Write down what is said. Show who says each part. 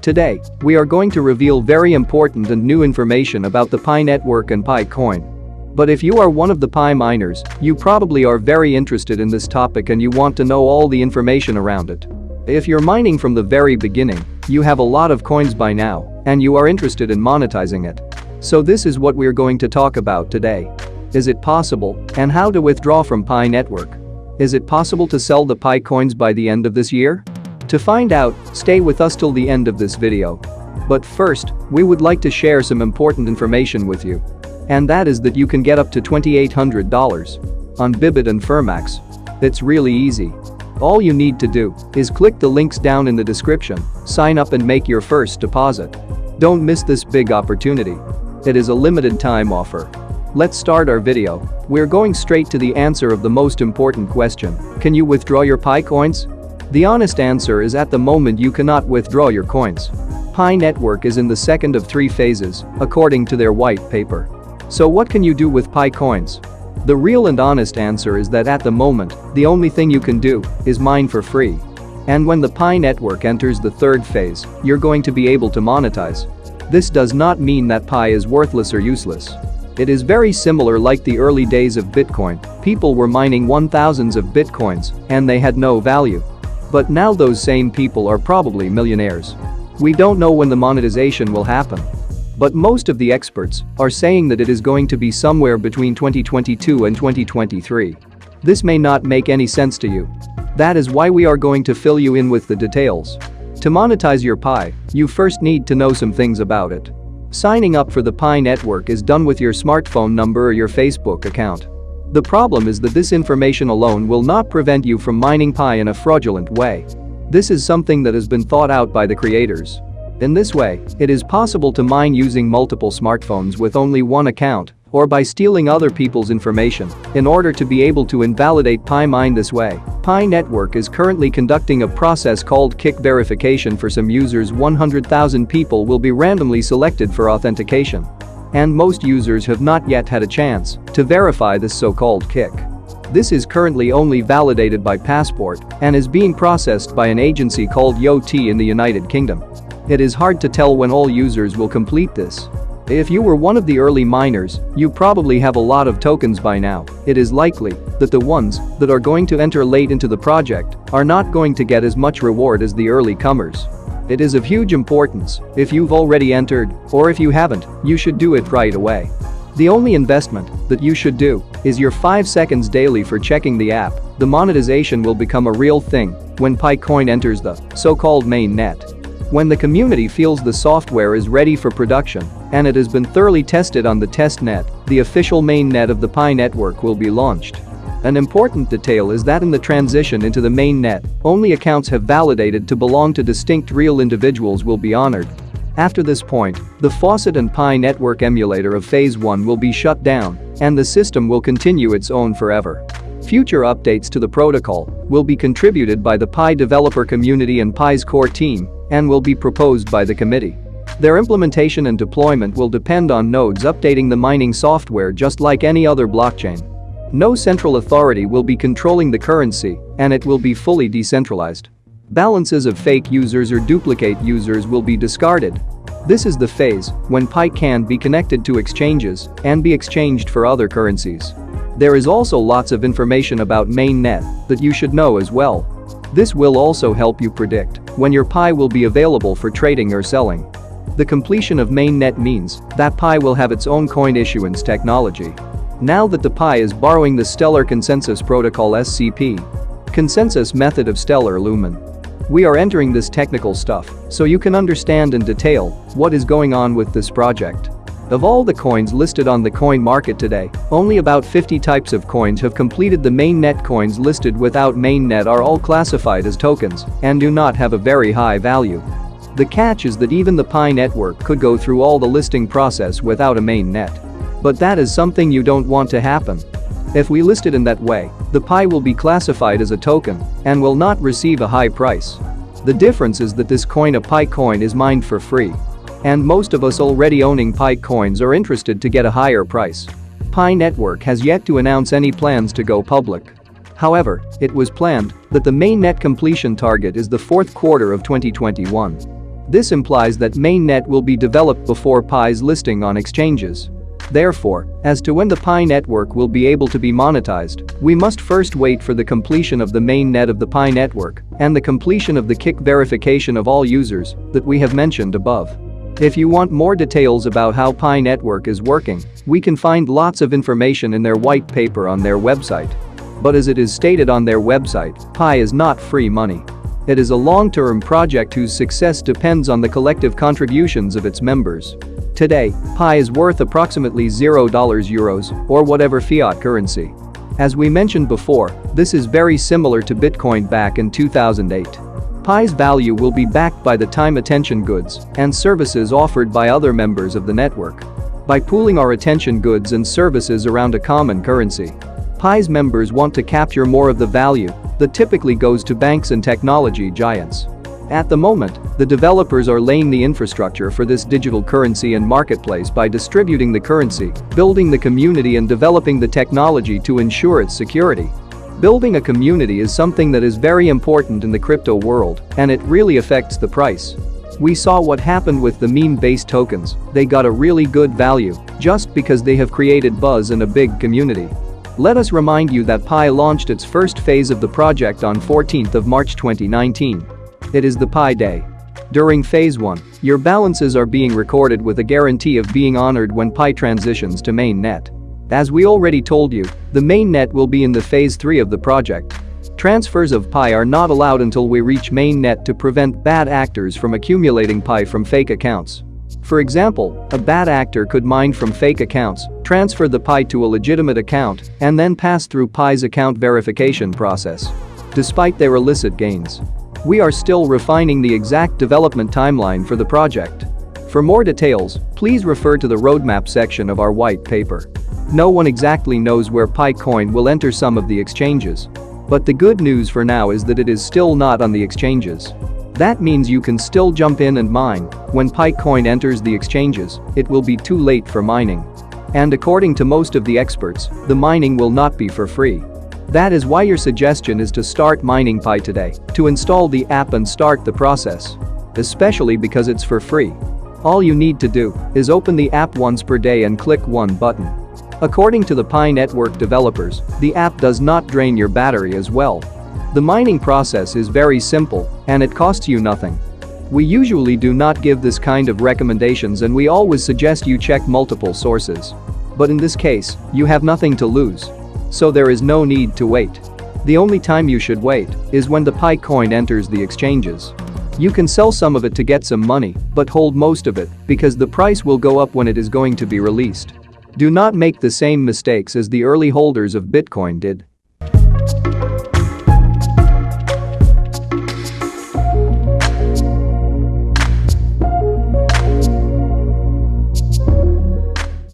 Speaker 1: Today, we are going to reveal very important and new information about the Pi network and Pi coin. But if you are one of the Pi miners, you probably are very interested in this topic and you want to know all the information around it. If you're mining from the very beginning, you have a lot of coins by now, and you are interested in monetizing it. So this is what we're going to talk about today. Is it possible, and how to withdraw from Pi network? Is it possible to sell the Pi coins by the end of this year? To find out, stay with us till the end of this video. But first, we would like to share some important information with you. And that is that you can get up to $2,800 on Bybit and Fermax. It's really easy. All you need to do is click the links down in the description, sign up and make your first deposit. Don't miss this big opportunity. It is a limited time offer. Let's start our video. We're going straight to the answer of the most important question. Can you withdraw your Pi coins? The honest answer is at the moment you cannot withdraw your coins. Pi network is in the second of 3 phases, according to their white paper. So what can you do with Pi coins? The real and honest answer is that at the moment, the only thing you can do is mine for free. And when the Pi network enters the 3rd phase, you're going to be able to monetize. This does not mean that Pi is worthless or useless. It is very similar like the early days of Bitcoin. People were mining 1000s of Bitcoins and they had no value. But now those same people are probably millionaires. We don't know when the monetization will happen. But most of the experts are saying that it is going to be somewhere between 2022 and 2023. This may not make any sense to you. That is why we are going to fill you in with the details. To monetize your Pi, you first need to know some things about it. Signing up for the Pi network is done with your smartphone number or your Facebook account. The problem is that this information alone will not prevent you from mining Pi in a fraudulent way. This is something that has been thought out by the creators. In this way, it is possible to mine using multiple smartphones with only one account, or by stealing other people's information in order to be able to invalidate Pi mine this way. Pi network is currently conducting a process called kick verification for some users. 100,000 people will be randomly selected for authentication. And most users have not yet had a chance to verify this so-called kick. This is currently only validated by Passport and is being processed by an agency called YOT in the United Kingdom. It is hard to tell when all users will complete this. If you were one of the early miners, you probably have a lot of tokens by now. It is likely that the ones that are going to enter late into the project are not going to get as much reward as the early comers. It is of huge importance. If you've already entered, or if you haven't, you should do it right away. The only investment that you should do is your 5 seconds daily for checking the app. The monetization will become a real thing when Pi coin enters the so-called main net. When the community feels the software is ready for production and it has been thoroughly tested on the test net, the official main net of the Pi network will be launched. An important detail is that in the transition into the main net, only accounts have validated to belong to distinct real individuals will be honored. After this point, the Faucet and Pi network emulator of Phase 1 will be shut down and the system will continue its own forever. Future updates to the protocol will be contributed by the Pi developer community and Pi's core team and will be proposed by the committee. Their implementation and deployment will depend on nodes updating the mining software just like any other blockchain. No central authority will be controlling the currency and it will be fully decentralized. Balances of fake users or duplicate users will be discarded. This is the phase when Pi can be connected to exchanges and be exchanged for other currencies. There is also lots of information about mainnet that you should know as well. This will also help you predict when your Pi will be available for trading or selling. The completion of mainnet means that Pi will have its own coin issuance technology. Now that the Pi is borrowing the Stellar Consensus Protocol (SCP) consensus method of Stellar Lumen. We are entering this technical stuff so you can understand in detail what is going on with this project. Of all the coins listed on the coin market today, only about 50 types of coins have completed the mainnet. Coins listed without mainnet are all classified as tokens and do not have a very high value. The catch is that even the Pi network could go through all the listing process without a mainnet. But that is something you don't want to happen. If we list it in that way, the Pi will be classified as a token and will not receive a high price. The difference is that this coin, a Pi coin, is mined for free. And most of us already owning Pi coins are interested to get a higher price. Pi network has yet to announce any plans to go public. However, it was planned that the mainnet completion target is the 4th quarter of 2021. This implies that mainnet will be developed before Pi's listing on exchanges. Therefore, as to when the Pi network will be able to be monetized, we must first wait for the completion of the mainnet of the Pi network and the completion of the KIC verification of all users that we have mentioned above. If you want more details about how Pi network is working, we can find lots of information in their white paper on their website. But as it is stated on their website, Pi is not free money. It is a long-term project whose success depends on the collective contributions of its members. Today, Pi is worth approximately €0 or whatever fiat currency. As we mentioned before, this is very similar to Bitcoin back in 2008. Pi's value will be backed by the time attention goods and services offered by other members of the network. By pooling our attention goods and services around a common currency, Pi's members want to capture more of the value that typically goes to banks and technology giants. At the moment, the developers are laying the infrastructure for this digital currency and marketplace by distributing the currency, building the community and developing the technology to ensure its security. Building a community is something that is very important in the crypto world, and it really affects the price. We saw what happened with the meme-based tokens. They got a really good value just because they have created buzz and a big community. Let us remind you that Pi launched its first phase of the project on 14th of March 2019. It is the Pi Day. During Phase 1, your balances are being recorded with a guarantee of being honored when Pi transitions to mainnet. As we already told you, the mainnet will be in the Phase 3 of the project. Transfers of Pi are not allowed until we reach mainnet to prevent bad actors from accumulating Pi from fake accounts. For example, a bad actor could mine from fake accounts, transfer the Pi to a legitimate account, and then pass through Pi's account verification process. Despite their illicit gains, we are still refining the exact development timeline for the project. For more details, please refer to the roadmap section of our white paper. No one exactly knows where PiCoin will enter some of the exchanges. But the good news for now is that it is still not on the exchanges. That means you can still jump in and mine. When PiCoin enters the exchanges, it will be too late for mining. And according to most of the experts, the mining will not be for free. That is why your suggestion is to start mining Pi today, to install the app and start the process. Especially because it's for free. All you need to do is open the app once per day and click one button. According to the Pi network developers, the app does not drain your battery as well. The mining process is very simple and it costs you nothing. We usually do not give this kind of recommendations and we always suggest you check multiple sources. But in this case, you have nothing to lose. So there is no need to wait. The only time you should wait is when the PiCoin enters the exchanges. You can sell some of it to get some money, but hold most of it because the price will go up when it is going to be released. Do not make the same mistakes as the early holders of Bitcoin did.